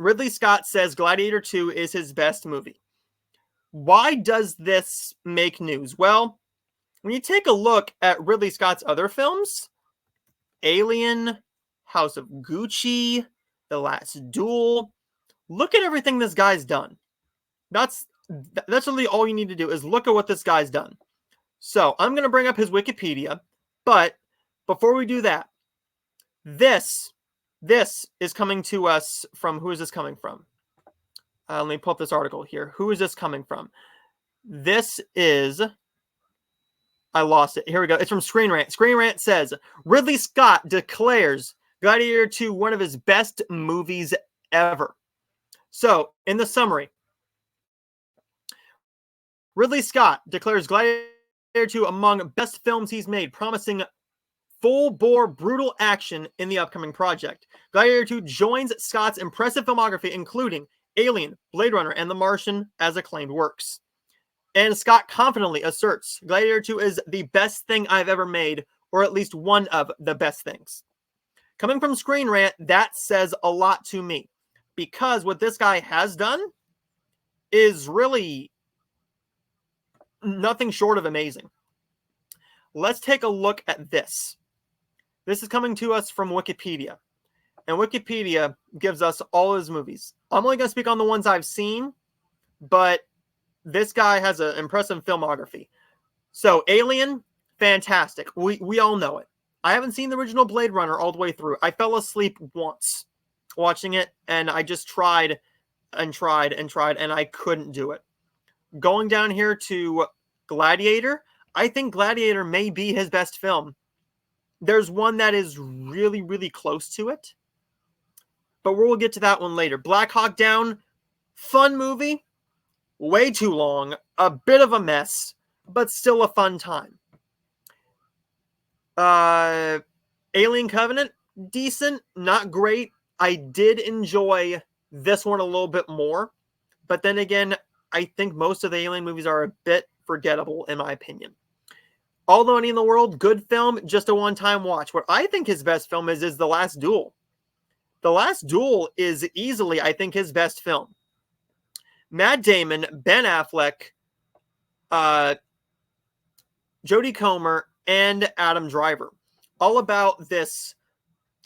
Ridley Scott says Gladiator 2 is his best movie. Why does this make news? Well, when you take a look at Ridley Scott's other films, Alien, House of Gucci, The Last Duel, look at everything this guy's done. That's really all you need to do is look at what this guy's done. So I'm going to bring up his Wikipedia, but before we do that, this is coming to us from, who is this coming from? Let me pull up this article here. Who is this coming from? This is, I lost it. Here we go. It's from Screen Rant. Screen Rant says, Ridley Scott declares Gladiator 2 one of his best movies ever. So, in the summary, Ridley Scott declares Gladiator 2 among best films he's made, promising full-bore, brutal action in the upcoming project. Gladiator 2 joins Scott's impressive filmography, including Alien, Blade Runner, and The Martian, as acclaimed works. And Scott confidently asserts Gladiator 2 is the best thing I've ever made, or at least one of the best things. Coming from Screen Rant, that says a lot to me, because what this guy has done is really nothing short of amazing. Let's take a look at this. This is coming to us from Wikipedia. And Wikipedia gives us all his movies. I'm only going to speak on the ones I've seen, but this guy has an impressive filmography. So, Alien, fantastic. We all know it. I haven't seen the original Blade Runner all the way through. I fell asleep once watching it, and I just tried and tried and tried, and I couldn't do it. Going down here to Gladiator, I think Gladiator may be his best film. There's one that is really, really close to it, but we'll get to that one later. Black Hawk Down, fun movie, way too long, a bit of a mess, but still a fun time. Alien Covenant, decent, not great. I did enjoy this one a little bit more, but then again, I think most of the Alien movies are a bit forgettable, in my opinion. All the Money in the World, good film, just a one-time watch. What I think his best film is The Last Duel. The Last Duel is easily, I think, his best film. Matt Damon, Ben Affleck, Jodie Comer, and Adam Driver. All about this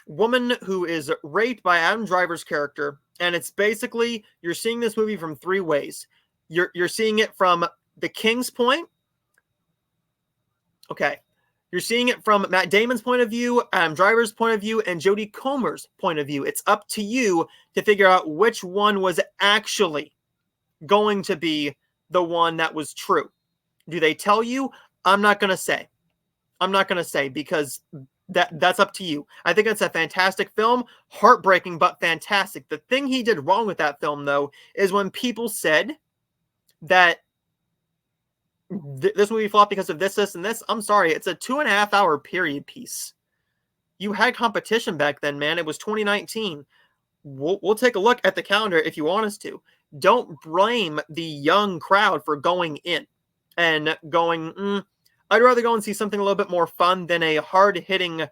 woman who is raped by Adam Driver's character, and it's basically, you're seeing this movie from three ways. You're seeing it from the King's point. Okay. You're seeing it from Matt Damon's point of view, Adam Driver's point of view, and Jodie Comer's point of view. It's up to you to figure out which one was actually going to be the one that was true. Do they tell you? I'm not going to say. I'm not going to say, because that's up to you. I think it's a fantastic film, heartbreaking, but fantastic. The thing he did wrong with that film, though, is when people said that this movie flopped because of this, and this. I'm sorry, it's a 2.5 hour period piece. You had competition back then, man. It was 2019. We'll take a look at the calendar if you want us to. Don't blame the young crowd for going in and going, I'd rather go and see something a little bit more fun than a hard-hitting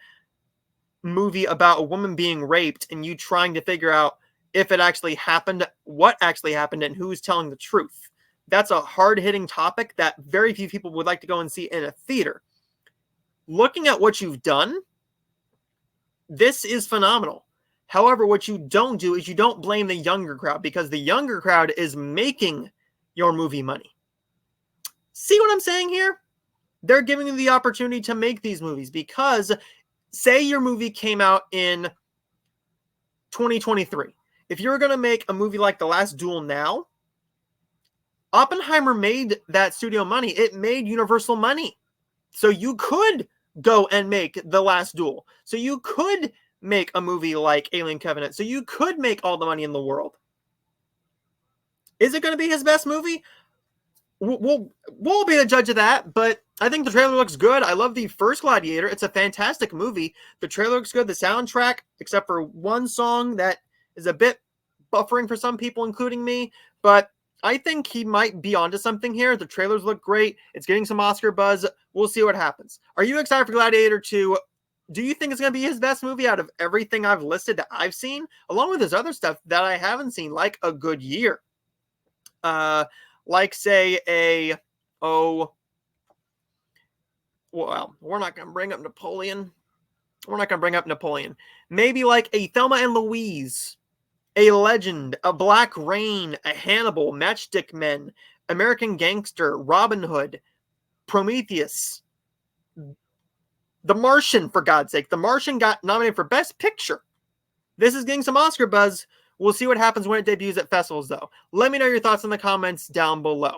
movie about a woman being raped and you trying to figure out if it actually happened, what actually happened, and who's telling the truth. That's a hard-hitting topic that very few people would like to go and see in a theater. Looking at what you've done, this is phenomenal. However, what you don't do is you don't blame the younger crowd, because the younger crowd is making your movie money. See what I'm saying here? They're giving you the opportunity to make these movies, because say your movie came out in 2023. If you were going to make a movie like The Last Duel now, Oppenheimer made that studio money. It made Universal money. So you could go and make The Last Duel. So you could make a movie like Alien Covenant. So you could make all the money in the world. Is it going to be his best movie? We'll be the judge of that, but I think the trailer looks good. I love the first Gladiator. It's a fantastic movie. The trailer looks good. The soundtrack, except for one song that is a bit buffering for some people, including me, but I think he might be onto something here. The trailers look great. It's getting some Oscar buzz. We'll see what happens. Are you excited for Gladiator 2? Do you think it's going to be his best movie out of everything I've listed that I've seen, along with his other stuff that I haven't seen, like A Good Year? Like, say, well, we're not going to bring up Napoleon. We're not going to bring up Napoleon. Maybe like a Thelma and Louise, a Legend, a Black Rain, a Hannibal, Matchstick Men, American Gangster, Robin Hood, Prometheus, The Martian, for God's sake. The Martian got nominated for Best Picture. This is getting some Oscar buzz. We'll see what happens when it debuts at festivals, though. Let me know your thoughts in the comments down below.